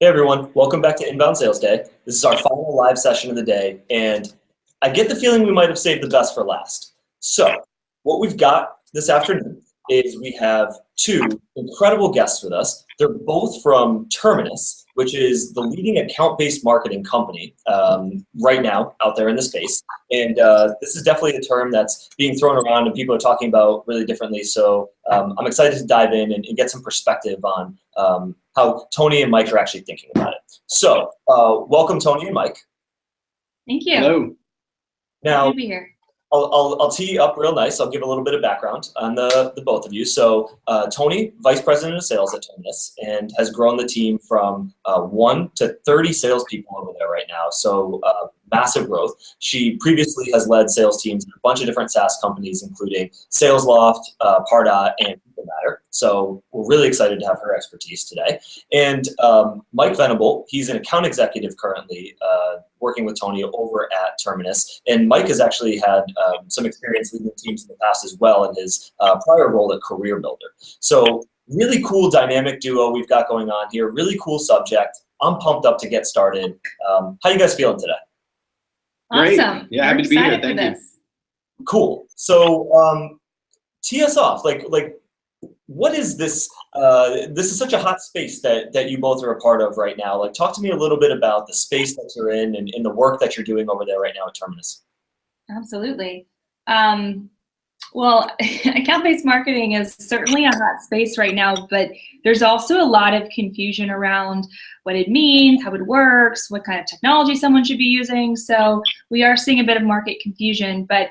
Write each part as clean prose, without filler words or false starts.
Hey everyone, welcome back to Inbound Sales Day. This is our final live session of the day, and I get the feeling we might have saved the best for last. So, what we've got this afternoon is we have two incredible guests with us. They're both from Terminus, which is the leading account-based marketing company right now out there in the space. And this is definitely a term that's being thrown around and people are talking about really differently. So I'm excited to dive in and get some perspective on how Tonni and Mike are actually thinking about it. So welcome, Tonni and Mike. Thank you. Hello. Now, Happy to be here. I'll tee you up real nice. I'll give a little bit of background on the both of you. So Tonni, Vice President of Sales at Terminus, and has grown the team from 1 to 30 salespeople over there right now. So massive growth. She previously has led sales teams in a bunch of different SaaS companies, including SalesLoft, Pardot, and Matter. So we're really excited to have her expertise today. And Mike Venable, he's an account executive currently working with Tonni over at Terminus. And Mike has actually had some experience leading teams in the past as well in his prior role at Career Builder. So really cool dynamic duo we've got going on here. Really cool subject. I'm pumped up to get started. How you guys feeling today? Great. Awesome. Yeah, happy to be here. Thank you. Cool. So tee us off. Like what is this? This is such a hot space that you both are a part of right now. Like, talk to me a little bit about the space that you're in and the work that you're doing over there right now at Terminus. Absolutely. Well, account-based marketing is certainly a hot space right now, but there's also a lot of confusion around what it means, how it works, what kind of technology someone should be using. So we are seeing a bit of market confusion. But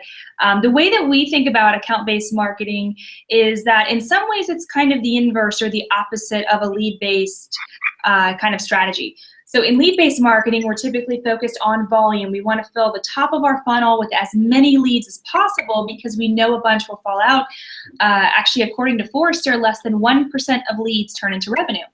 the way that we think about account-based marketing is that in some ways it's kind of the inverse or the opposite of a lead-based kind of strategy. So in lead-based marketing, we're typically focused on volume. We want to fill the top of our funnel with as many leads as possible because we know a bunch will fall out. Actually, according to Forrester, less than 1% of leads turn into revenue.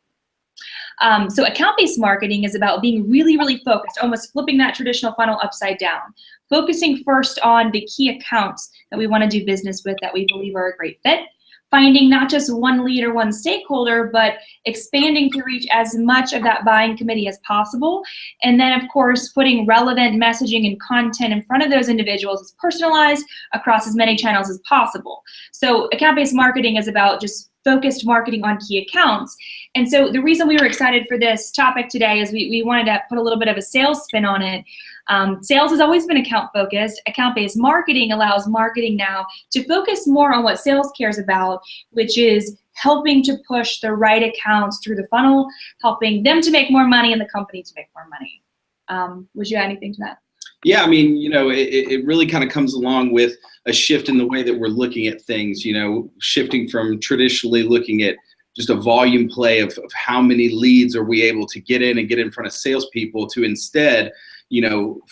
So account-based marketing is about being really, really focused, almost flipping that traditional funnel upside down. Focusing first on the key accounts that we want to do business with that we believe are a great fit. Finding not just one lead or one stakeholder, but expanding to reach as much of that buying committee as possible. And then, of course, putting relevant messaging and content in front of those individuals as personalized across as many channels as possible. So account-based marketing is about just focused marketing on key accounts. And so the reason we were excited for this topic today is we wanted to put a little bit of a sales spin on it. Sales has always been account focused. Account-based marketing allows marketing now to focus more on what sales cares about, which is helping to push the right accounts through the funnel, helping them to make more money and the company to make more money. Would you add anything to that? Yeah, I mean, it really kind of comes along with a shift in the way that we're looking at things, shifting from traditionally looking at just a volume play of how many leads are we able to get in front of salespeople to instead,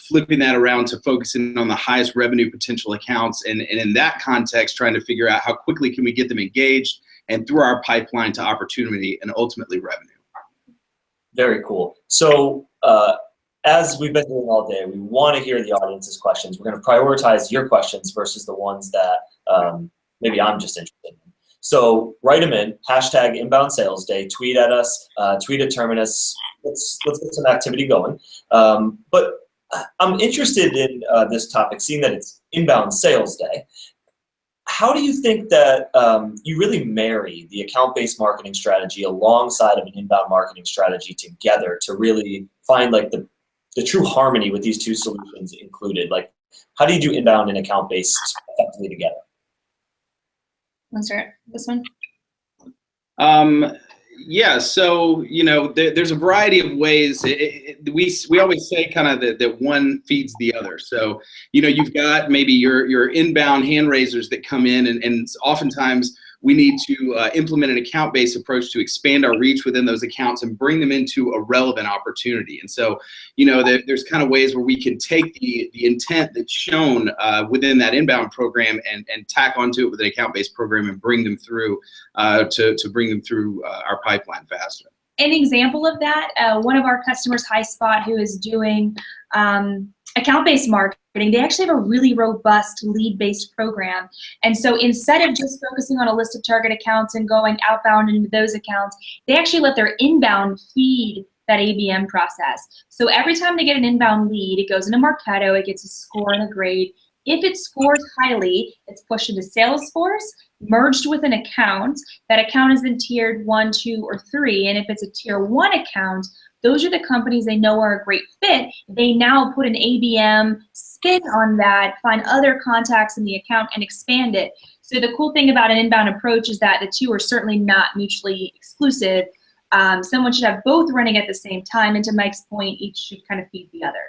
flipping that around to focusing on the highest revenue potential accounts. And in that context, trying to figure out how quickly can we get them engaged and through our pipeline to opportunity and ultimately revenue. Very cool. So as we've been doing all day, we want to hear the audience's questions. We're going to prioritize your questions versus the ones that maybe I'm just interested in. So write them in, hashtag Inbound Sales Day, tweet at us, tweet at Terminus. Let's get some activity going. But I'm interested in this topic, seeing that it's Inbound Sales Day. How do you think that you really marry the account-based marketing strategy alongside of an inbound marketing strategy together to really find like the true harmony with these two solutions included? Like, how do you do inbound and account-based effectively together? Want to start this one? Yeah, so there's a variety of ways. We always say kind of that one feeds the other. So you've got maybe your inbound hand raisers that come in, and oftentimes we need to implement an account-based approach to expand our reach within those accounts and bring them into a relevant opportunity. And so, there's kind of ways where we can take the intent that's shown within that inbound program and tack onto it with an account-based program and bring them through to bring them through our pipeline faster. An example of that, one of our customers, HubSpot, who is doing account-based marketing, they actually have a really robust lead-based program. And so instead of just focusing on a list of target accounts and going outbound into those accounts, they actually let their inbound feed that ABM process. So every time they get an inbound lead, it goes into Marketo, it gets a score and a grade. If it scores highly, it's pushed into Salesforce, merged with an account. That account is then tiered 1, 2, or 3. And if it's a tier 1 account, those are the companies they know are a great fit. They now put an ABM spin on that, find other contacts in the account, and expand it. So the cool thing about an inbound approach is that the two are certainly not mutually exclusive. Someone should have both running at the same time. And to Mike's point, each should kind of feed the other.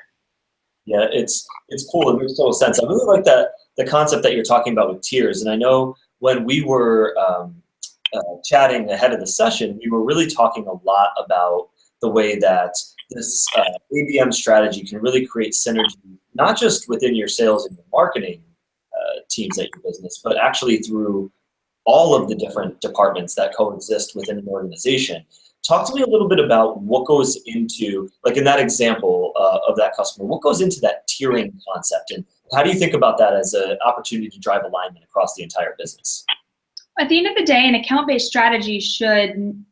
Yeah, it's cool. It makes total sense. I really like the concept that you're talking about with tiers. And I know when we were chatting ahead of the session, we were really talking a lot about the way that this ABM strategy can really create synergy, not just within your sales and your marketing teams at your business, but actually through all of the different departments that coexist within an organization. Talk to me a little bit about what goes into, like in that example of that customer, what goes into that tiering concept, and how do you think about that as an opportunity to drive alignment across the entire business? At the end of the day, an account-based strategy should,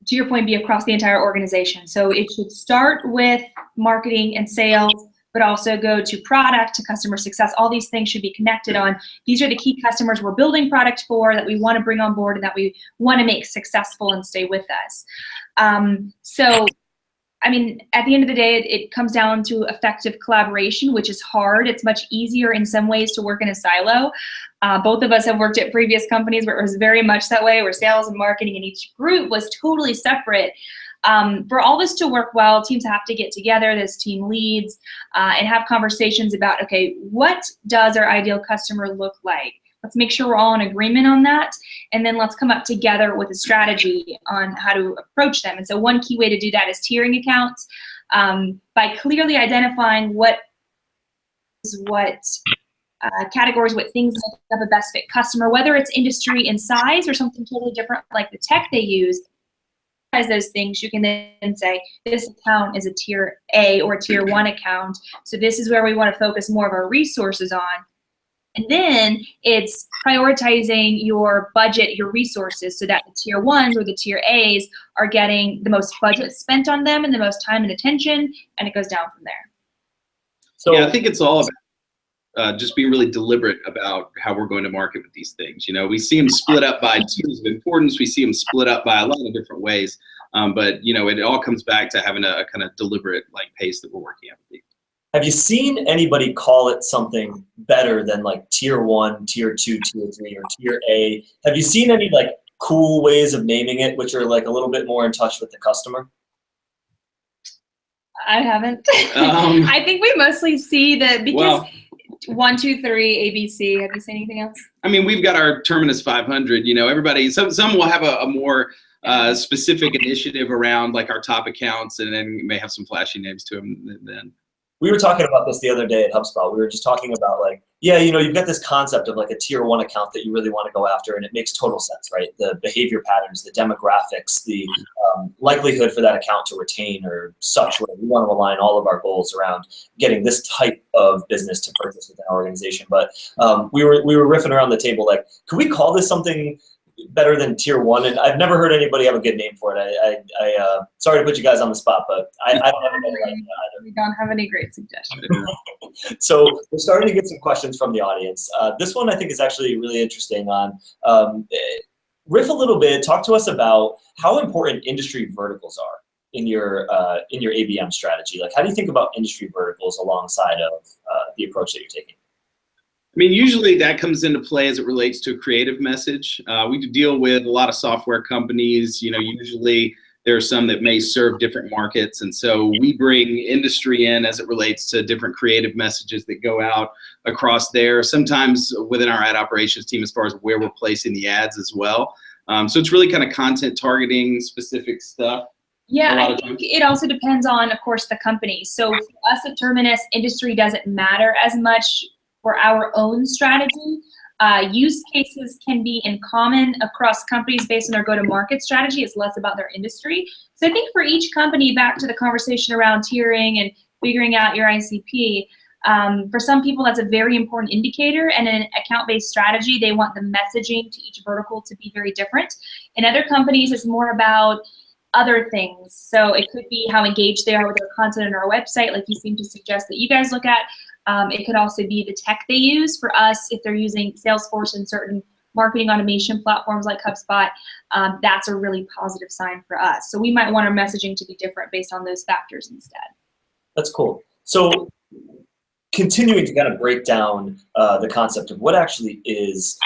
to your point, be across the entire organization. So it should start with marketing and sales, but also go to product, to customer success. All these things should be connected on. These are the key customers we're building product for, that we want to bring on board and that we want to make successful and stay with us. So, I mean, at the end of the day, it comes down to effective collaboration, which is hard. It's much easier in some ways to work in a silo. Both of us have worked at previous companies where it was very much that way, where sales and marketing in each group was totally separate. For all this to work well, teams have to get together, as team leads, and have conversations about, okay, what does our ideal customer look like? Let's make sure we're all in agreement on that, and then let's come up together with a strategy on how to approach them. And so one key way to do that is tiering accounts, by clearly identifying what categories, what things have a best fit customer, whether it's industry and size or something totally different like the tech they use. As those things, you can then say, this account is a tier A or a tier 1 account, so this is where we want to focus more of our resources on. And then it's prioritizing your budget, your resources, so that the tier 1s or the tier A's are getting the most budget spent on them and the most time and attention, and it goes down from there. So yeah, I think it's all about just being really deliberate about how we're going to market with these things. You know, we see them split up by tiers of importance. We see them split up by a lot of different ways. But, you know, it all comes back to having a kind of deliberate pace that we're working at. Have you seen anybody call it something better than like tier 1, tier 2, tier 3, or tier A? Have you seen any cool ways of naming it, which are a little bit more in touch with the customer? I haven't. I think we mostly see that because 1, 2, 3, ABC. Have you seen anything else? I mean, we've got our Terminus 500. You know, everybody. Some will have a more specific initiative around our top accounts, and then may have some flashy names to them. Then we were talking about this the other day at HubSpot. We were just talking about you've got this concept of a tier 1 account that you really want to go after, and it makes total sense, right? The behavior patterns, the demographics, the likelihood for that account to retain or such. Where we want to align all of our goals around getting this type of business to purchase within our organization. But we were riffing around the table could we call this something better than tier 1? And I've never heard anybody have a good name for it. I sorry to put you guys on the spot, but I don't have any like that either. We don't have any great suggestions. So we're starting to get some questions from the audience. This one I think is actually really interesting on riff a little bit. Talk to us about how important industry verticals are in your ABM strategy. How do you think about industry verticals alongside of the approach that you're taking? I mean, usually that comes into play as it relates to a creative message. We deal with a lot of software companies. You know, usually there are some that may serve different markets. And so we bring industry in as it relates to different creative messages that go out across there, sometimes within our ad operations team as far as where we're placing the ads as well. So it's really kind of content targeting specific stuff. Yeah, I think it also depends on, of course, the company. So for us at Terminus, industry doesn't matter as much for our own strategy. Use cases can be in common across companies based on their go-to-market strategy. It's less about their industry. So I think for each company, back to the conversation around tiering and figuring out your ICP, for some people that's a very important indicator, and in an account-based strategy, they want the messaging to each vertical to be very different. In other companies, it's more about other things. So it could be how engaged they are with their content on our website, like you seem to suggest that you guys look at. It could also be the tech they use. For us, if they're using Salesforce and certain marketing automation platforms like HubSpot, that's a really positive sign for us. So we might want our messaging to be different based on those factors instead. That's cool. So continuing to kind of break down the concept of what actually is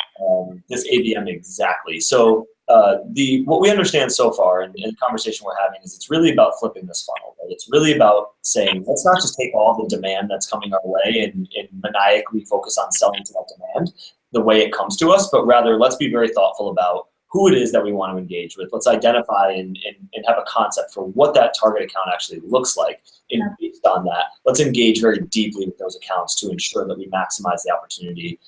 this ABM exactly. So what we understand so far in the conversation we're having is it's really about flipping this funnel. Right? It's really about saying, let's not just take all the demand that's coming our way and maniacally focus on selling to that demand the way it comes to us, but rather let's be very thoughtful about who it is that we want to engage with. Let's identify and have a concept for what that target account actually looks like. And based on that, let's engage very deeply with those accounts to ensure that we maximize the opportunity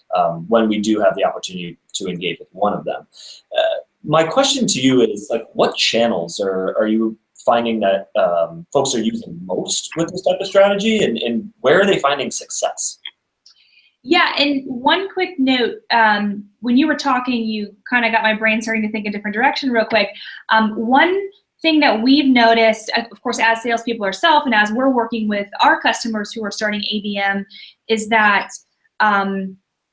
when we do have the opportunity to engage with one of them. My question to you is, like, what channels are you finding that folks are using most with this type of strategy, and where are they finding success? Yeah, and one quick note, when you were talking, you kind of got my brain starting to think a different direction real quick. One thing that we've noticed, of course, as salespeople ourselves and as we're working with our customers who are starting ABM, is that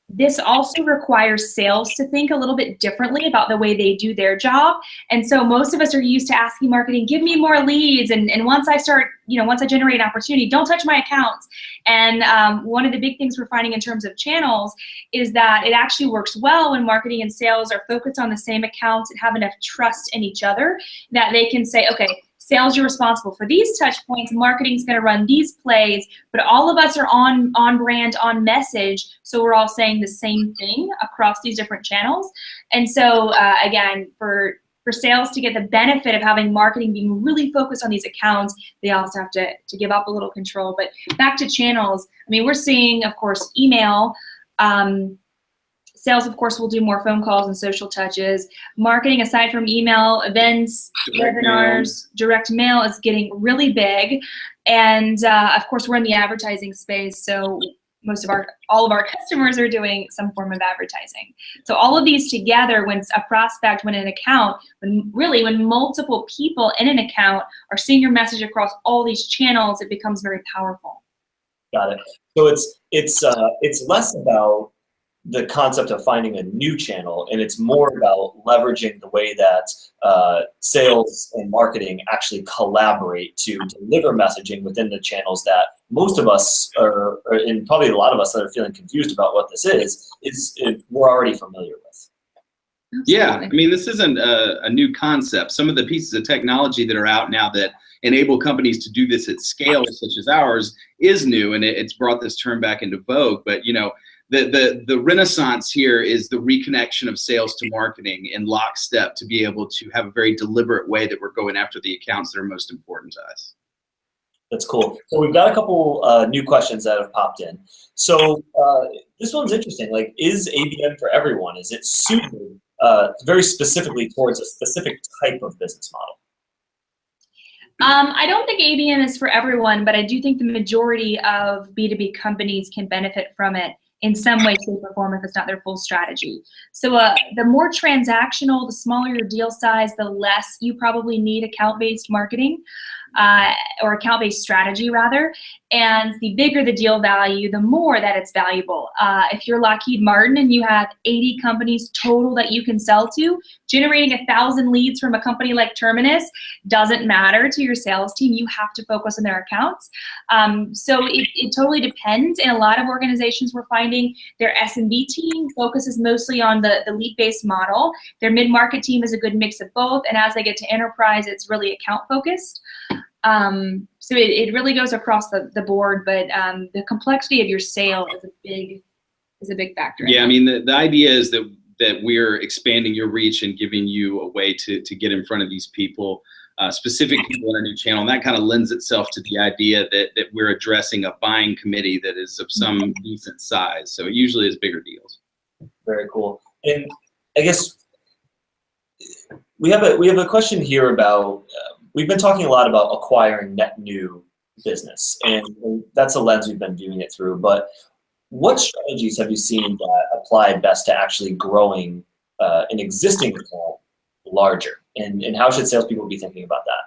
this also requires sales to think a little bit differently about the way they do their job. And so most of us are used to asking marketing, give me more leads. And once I start, once I generate an opportunity, don't touch my accounts. And one of the big things we're finding in terms of channels is that it actually works well when marketing and sales are focused on the same accounts and have enough trust in each other that they can say, okay, sales, you're responsible for these touch points, marketing's gonna run these plays, but all of us are on brand, on message, so we're all saying the same thing across these different channels. And so again, for sales to get the benefit of having marketing being really focused on these accounts, they also have to give up a little control. But back to channels, I mean, we're seeing, of course, email. Sales, of course, will do more phone calls and social touches. Marketing, aside from email, events, webinars, direct mail is getting really big. And of course, we're in the advertising space, so all of our customers are doing some form of advertising. So all of these together, when a prospect, when an account, when multiple people in an account are seeing your message across all these channels, it becomes very powerful. Got it. So it's less about the concept of finding a new channel, and it's more about leveraging the way that sales and marketing actually collaborate to deliver messaging within the channels that most of us are, and probably a lot of us that are feeling confused about what this is we're already familiar with. Yeah, I mean, this isn't a new concept. Some of the pieces of technology that are out now that enable companies to do this at scale, such as ours, is new, and it's brought this term back into vogue. But the renaissance here is the reconnection of sales to marketing in lockstep to be able to have a very deliberate way that we're going after the accounts that are most important to us. That's cool. So we've got a couple new questions that have popped in. So this one's interesting. Like, is ABM for everyone? Is it suited very specifically towards a specific type of business model? I don't think ABM is for everyone, but I do think the majority of B2B companies can benefit from it in some way, shape, or form if it's not their full strategy. So the more transactional, the smaller your deal size, the less you probably need account-based marketing or account-based strategy rather. And the bigger the deal value, the more that it's valuable. If you're Lockheed Martin and you have 80 companies total that you can sell to, generating 1,000 leads from a company like Terminus doesn't matter to your sales team. You have to focus on their accounts. So it totally depends. In a lot of organizations, we're finding their SMB team focuses mostly on the lead-based model. Their mid-market team is a good mix of both. And as they get to enterprise, it's really account-focused. So it really goes across the board, but the complexity of your sale is a big factor. Yeah, I mean, the idea is that we're expanding your reach and giving you a way to get in front of these people, specific people in a new channel. And that kind of lends itself to the idea that we're addressing a buying committee that is of some decent size. So it usually is bigger deals. Very cool. And I guess we have a question here about, we've been talking a lot about acquiring net new business, and that's a lens we've been viewing it through. But what strategies have you seen that apply best to actually growing an existing account larger? And how should salespeople be thinking about that?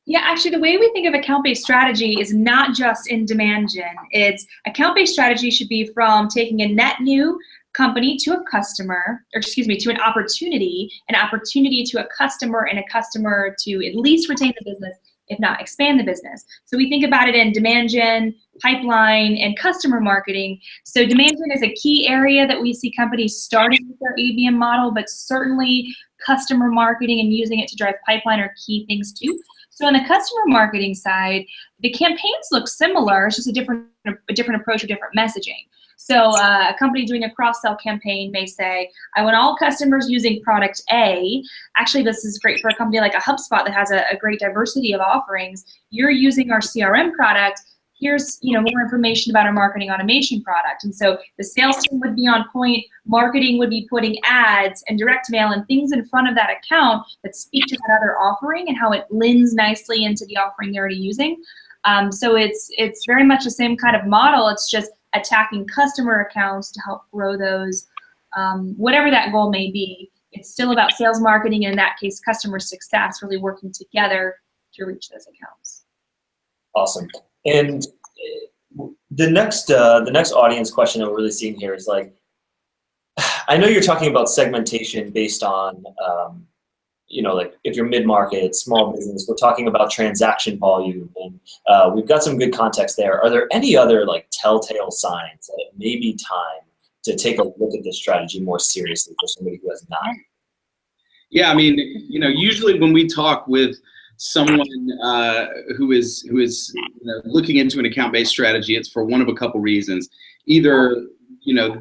Yeah, actually, the way we think of account-based strategy is not just in demand gen. It's account-based strategy should be from taking a net new company to a customer, or excuse me, to an opportunity to a customer, and a customer to at least retain the business, if not expand the business. So we think about it in demand gen, pipeline, and customer marketing. So demand gen is a key area that we see companies starting with their ABM model, but certainly customer marketing and using it to drive pipeline are key things too. So on the customer marketing side, the campaigns look similar. It's just a different approach or different messaging. So a company doing a cross-sell campaign may say, I want all customers using product A. Actually, this is great for a company like a HubSpot that has a great diversity of offerings. You're using our CRM product. Here's more information about our marketing automation product. And so the sales team would be on point, marketing would be putting ads and direct mail and things in front of that account that speak to that other offering and how it lends nicely into the offering they're already using. So it's very much the same kind of model. It's just attacking customer accounts to help grow those, whatever that goal may be. It's still about sales marketing, and in that case, customer success, really working together to reach those accounts. Awesome. And the next audience question that we're really seeing here is like, I know you're talking about segmentation based on, like if you're mid-market, small business, we're talking about transaction volume, and we've got some good context there. Are there any other like telltale signs that it may be time to take a look at this strategy more seriously for somebody who has not? Yeah, I mean, usually when we talk with someone who is looking into an account-based strategy, it's for one of a couple reasons. Either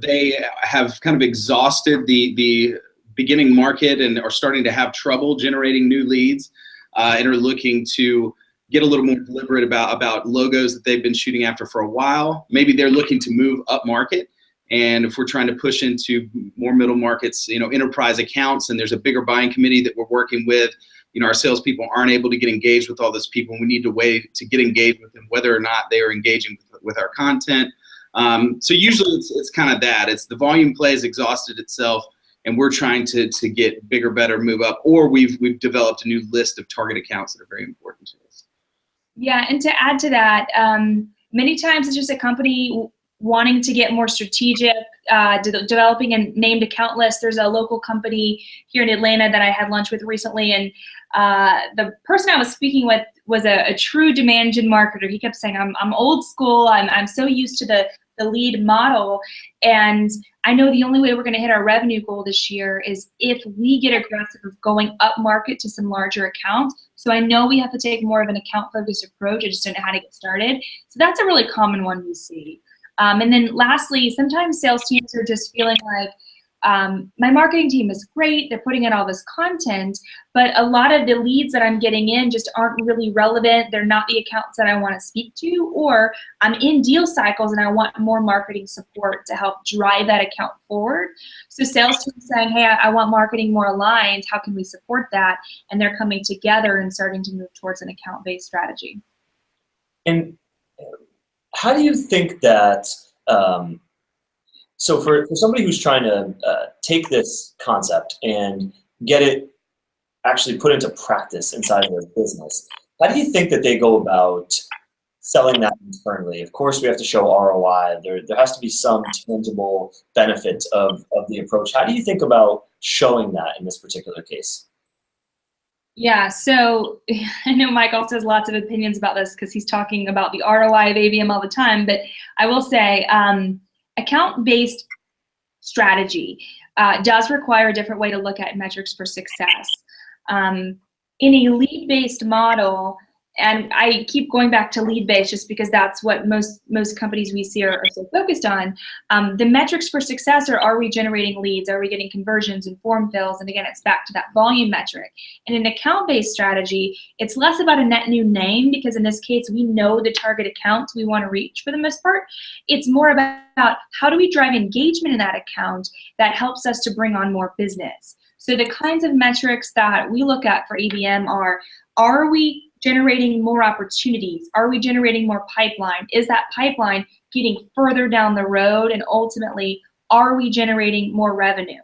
they have kind of exhausted the beginning market and are starting to have trouble generating new leads, and are looking to get a little more deliberate about logos that they've been shooting after for a while. Maybe they're looking to move up market, and if we're trying to push into more middle markets, enterprise accounts, and there's a bigger buying committee that we're working with. Our salespeople aren't able to get engaged with all those people. We need to wait to get engaged with them, whether or not they are engaging with our content. So usually it's kind of that. It's the volume play has exhausted itself, and we're trying to get bigger, better, move up, or we've developed a new list of target accounts that are very important to us. Yeah, and to add to that, many times it's just a company wanting to get more strategic, developing a named account list. There's a local company here in Atlanta that I had lunch with recently, and the person I was speaking with was a true demand gen marketer. He kept saying, I'm old school, I'm so used to the lead model, and I know the only way we're going to hit our revenue goal this year is if we get aggressive of going up market to some larger accounts. So I know we have to take more of an account-focused approach. I just don't know how to get started. So that's a really common one we see. And then lastly, sometimes sales teams are just feeling like, my marketing team is great, they're putting in all this content, but a lot of the leads that I'm getting in just aren't really relevant. They're not the accounts that I want to speak to, or I'm in deal cycles and I want more marketing support to help drive that account forward. So sales teams saying, hey, I want marketing more aligned, how can we support that? And they're coming together and starting to move towards an account-based strategy. And how do you think that, so for somebody who's trying to take this concept and get it actually put into practice inside of their business, how do you think that they go about selling that internally? Of course, we have to show ROI. There has to be some tangible benefit of the approach. How do you think about showing that in this particular case? Yeah, so I know Mike also has lots of opinions about this because he's talking about the ROI of ABM all the time, but I will say account-based strategy does require a different way to look at metrics for success. In a lead-based model, and I keep going back to lead-based just because that's what most companies we see are so focused on. The metrics for success are we generating leads? Are we getting conversions and form fills? And again, it's back to that volume metric. In an account-based strategy, it's less about a net new name because in this case, we know the target accounts we want to reach for the most part. It's more about how do we drive engagement in that account that helps us to bring on more business. So the kinds of metrics that we look at for ABM are we generating more opportunities? Are we generating more pipeline? Is that pipeline getting further down the road? And ultimately, are we generating more revenue?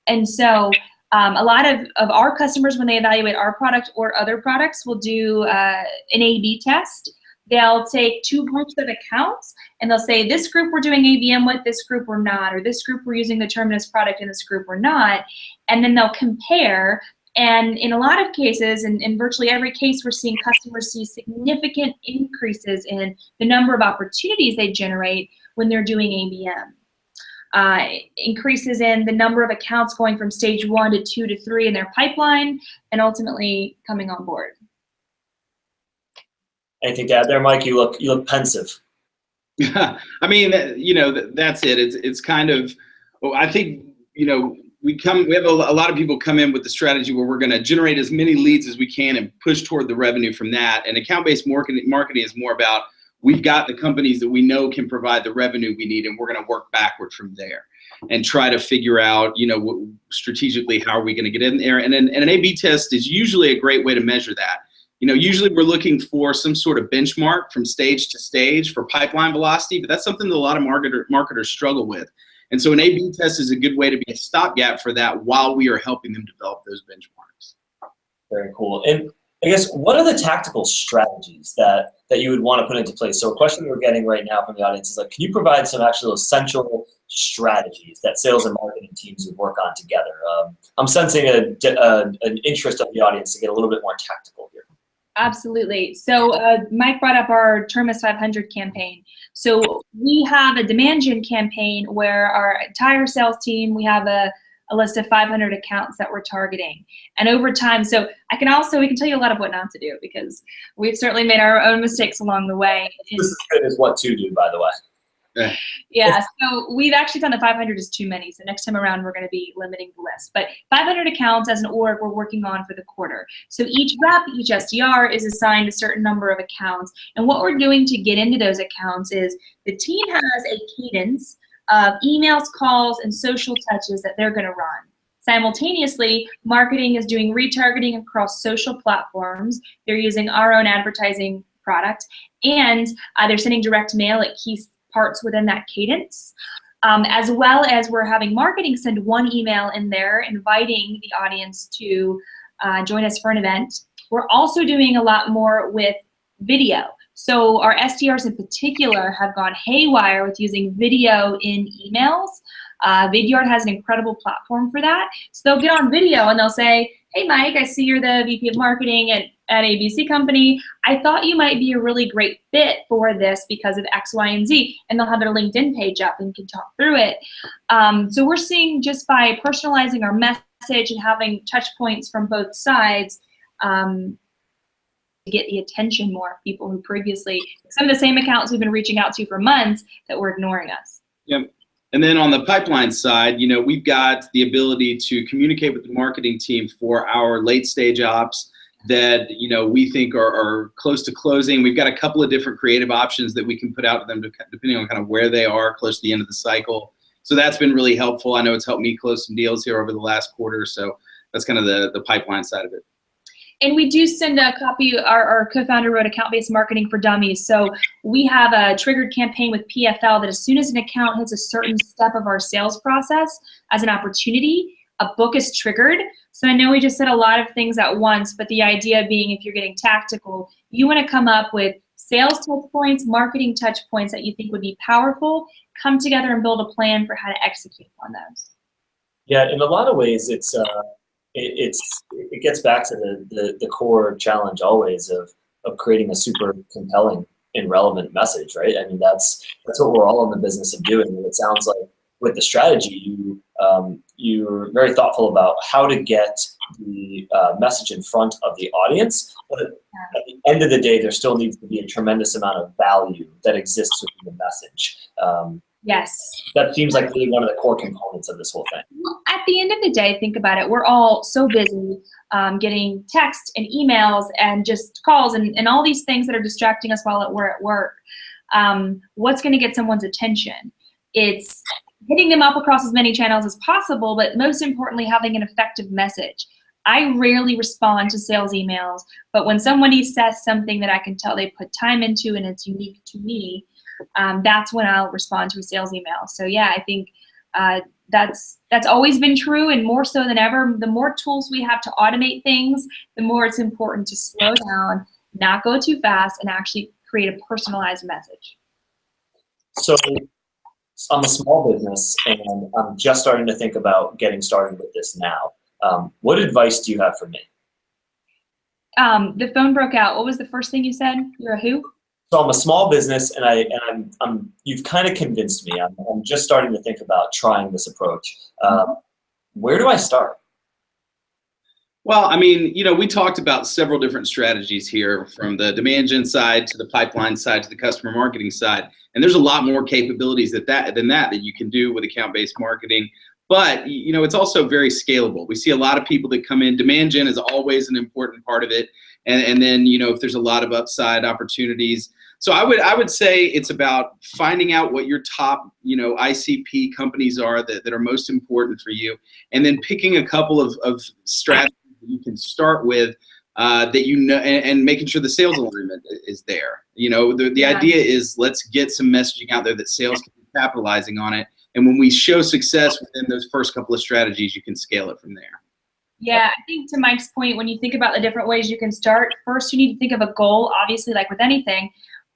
And so A lot of our customers, when they evaluate our product or other products, will do an A/B test. They'll take 2 groups of accounts and they'll say, this group we're doing ABM with, this group we're not, or this group we're using the Terminus product and this group we're not. And then they'll compare. And in a lot of cases, and in virtually every case, we're seeing customers see significant increases in the number of opportunities they generate when they're doing ABM. Increases in the number of accounts going from stage 1 to 2 to 3 in their pipeline, and ultimately coming on board. Anything to add there, Mike? You look pensive. I mean, that's it. It's kind of, well, I think, we have a lot of people come in with the strategy where we're going to generate as many leads as we can and push toward the revenue from that. And account-based marketing is more about, we've got the companies that we know can provide the revenue we need, and we're going to work backward from there and try to figure out, strategically, how are we going to get in there. And an A/B test is usually a great way to measure that. Usually we're looking for some sort of benchmark from stage to stage for pipeline velocity, but that's something that a lot of marketers struggle with. And so an A/B test is a good way to be a stopgap for that while we are helping them develop those benchmarks. Very cool. And I guess, what are the tactical strategies that you would want to put into place? So a question we're getting right now from the audience is like, can you provide some actual essential strategies that sales and marketing teams would work on together? I'm sensing an interest of the audience to get a little bit more tactical here. Absolutely. So Mike brought up our Terminus 500 campaign. So we have a demand gen campaign where our entire sales team, we have a list of 500 accounts that we're targeting. And over time, so we can tell you a lot of what not to do, because we've certainly made our own mistakes along the way. This is good as what to do, by the way. Yeah, so we've actually found that 500 is too many. So next time around, we're going to be limiting the list. But 500 accounts as an org we're working on for the quarter. So each rep, each SDR is assigned a certain number of accounts. And what we're doing to get into those accounts is the team has a cadence of emails, calls, and social touches that they're going to run. Simultaneously, marketing is doing retargeting across social platforms. They're using our own advertising product, and they're sending direct mail at key parts within that cadence, as well as we're having marketing send one email in there inviting the audience to join us for an event. We're also doing a lot more with video. So our SDRs in particular have gone haywire with using video in emails. Vidyard has an incredible platform for that. So they'll get on video and they'll say, hey Mike, I see you're the VP of marketing at ABC company. I thought you might be a really great fit for this because of X, Y, and Z. And they'll have their LinkedIn page up and can talk through it. So we're seeing, just by personalizing our message and having touch points from both sides, to get the attention more of people who previously, some of the same accounts we've been reaching out to for months that were ignoring us. Yep. And then on the pipeline side, we've got the ability to communicate with the marketing team for our late stage ops that, we think are close to closing. We've got a couple of different creative options that we can put out to them depending on kind of where they are close to the end of the cycle. So that's been really helpful. I know it's helped me close some deals here over the last quarter. So that's kind of the pipeline side of it. And we do send a copy. Our co-founder wrote Account-Based Marketing for Dummies. So we have a triggered campaign with PFL that as soon as an account hits a certain step of our sales process as an opportunity, a book is triggered. So I know we just said a lot of things at once, but the idea being, if you're getting tactical, you want to come up with sales touch points, marketing touch points that you think would be powerful, come together and build a plan for how to execute on those. Yeah, in a lot of ways, it gets back to the core challenge always of creating a super compelling and relevant message, right? I mean, that's what we're all in the business of doing. And it sounds like with the strategy, you're very thoughtful about how to get the message in front of the audience. But at the end of the day, there still needs to be a tremendous amount of value that exists within the message. Yes. That seems like really one of the core components of this whole thing. Well, at the end of the day, think about it. We're all so busy getting text and emails and just calls and all these things that are distracting us while we're at work. What's going to get someone's attention? It's hitting them up across as many channels as possible, but most importantly, having an effective message. I rarely respond to sales emails, but when somebody says something that I can tell they put time into and it's unique to me, that's when I'll respond to a sales email. So yeah, I think That's always been true, and more so than ever. The more tools we have to automate things, the more it's important to slow down, not go too fast, and actually create a personalized message. So I'm a small business, and I'm just starting to think about getting started with this now. What advice do you have for me? The phone broke out. What was the first thing you said? You're a who? So I'm a small business, and you've kind of convinced me. I'm just starting to think about trying this approach. Where do I start? Well, I mean, we talked about several different strategies here, from the demand gen side to the pipeline side to the customer marketing side. And there's a lot more capabilities than that you can do with account-based marketing. But, it's also very scalable. We see a lot of people that come in. Demand gen is always an important part of it. And then, if there's a lot of upside opportunities. So I would say it's about finding out what your top, ICP companies are that are most important for you, and then picking a couple of strategies that you can start with that and making sure the sales alignment is there. The idea is, let's get some messaging out there that sales can be capitalizing on it. And when we show success within those first couple of strategies, you can scale it from there. Yeah, I think to Mike's point, when you think about the different ways you can start, first you need to think of a goal. Obviously, like with anything,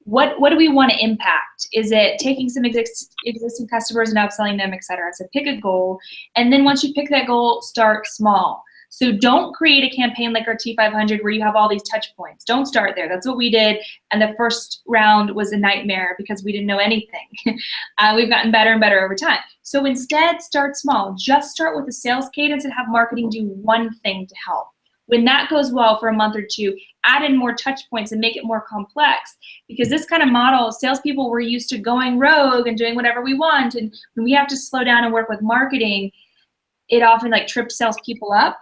what do we want to impact? Is it taking some existing customers and upselling them, et cetera? So pick a goal. And then once you pick that goal, start small. So don't create a campaign like our T500 where you have all these touch points. Don't start there. That's what we did. And the first round was a nightmare because we didn't know anything. We've gotten better and better over time. So instead, start small. Just start with a sales cadence and have marketing do one thing to help. When that goes well for a month or two, add in more touch points and make it more complex, because this kind of model, salespeople were used to going rogue and doing whatever we want. And when we have to slow down and work with marketing, it often trips salespeople up.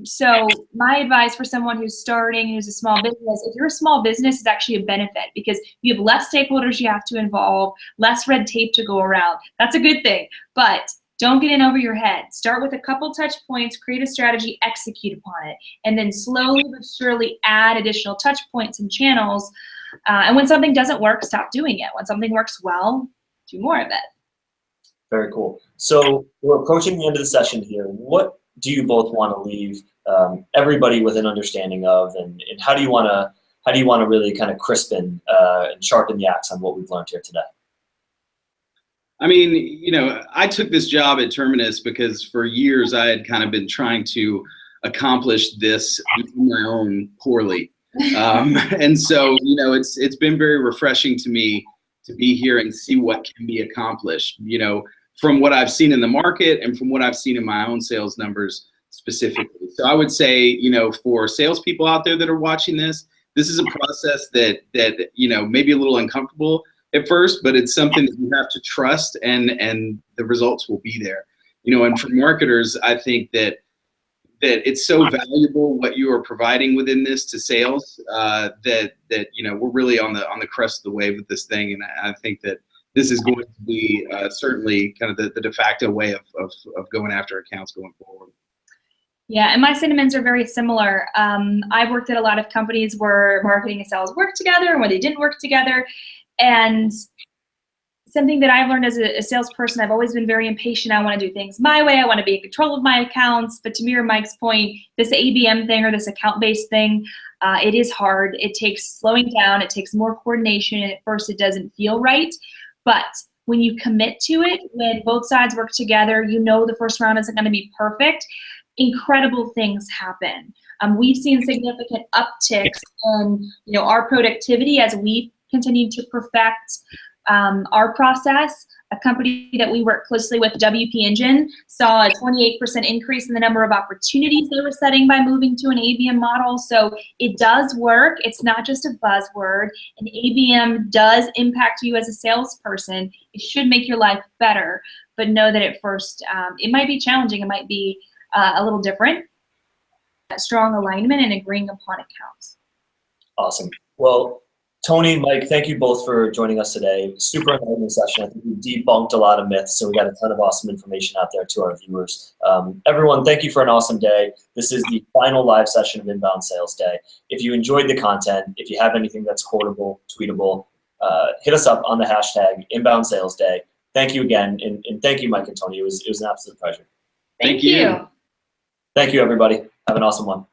So my advice for someone who's starting, who's a small business, if you're a small business, it's actually a benefit because you have less stakeholders you have to involve, less red tape to go around. That's a good thing, but don't get in over your head. Start with a couple touch points, create a strategy, execute upon it, and then slowly but surely add additional touch points and channels. And when something doesn't work, stop doing it. When something works well, do more of it. Very cool. So we're approaching the end of the session here. What do you both want to leave everybody with an understanding of, and how do you want to really kind of crispen and sharpen the axe on what we've learned here today? I mean, I took this job at Terminus because for years I had kind of been trying to accomplish this on my own poorly. And so, it's been very refreshing to me to be here and see what can be accomplished, from what I've seen in the market and from what I've seen in my own sales numbers specifically. So I would say, for salespeople out there that are watching this is a process that may be a little uncomfortable at first, but it's something that you have to trust, and the results will be there. And for marketers, I think that it's so valuable what you are providing within this to sales that we're really on the crest of the wave with this thing, and I think that this is going to be certainly kind of the de facto way of going after accounts going forward. Yeah, and my sentiments are very similar. I've worked at a lot of companies where marketing and sales worked together and where they didn't work together. And something that I've learned as a salesperson, I've always been very impatient. I want to do things my way. I want to be in control of my accounts. But to mirror Mike's point, this ABM thing or this account-based thing, it is hard. It takes slowing down. It takes more coordination. And at first, it doesn't feel right. But when you commit to it, when both sides work together, the first round isn't going to be perfect. Incredible things happen. We've seen significant upticks in our productivity as we've continued to perfect our process. A company that we work closely with, WP Engine, saw a 28% increase in the number of opportunities they were setting by moving to an ABM model. So it does work. It's not just a buzzword. And ABM does impact you as a salesperson. It should make your life better. But know that at first, it might be challenging. It might be a little different. Strong alignment and agreeing upon accounts. Awesome. Well, Tonni, Mike, thank you both for joining us today. Super enlightening session. I think we debunked a lot of myths, so we got a ton of awesome information out there to our viewers. Everyone, thank you for an awesome day. This is the final live session of Inbound Sales Day. If you enjoyed the content, if you have anything that's quotable, tweetable, hit us up on the hashtag Inbound Sales Day. thank you again, and thank you, Mike and Toni. It was an absolute pleasure. Thank you. Thank you, everybody. Have an awesome one.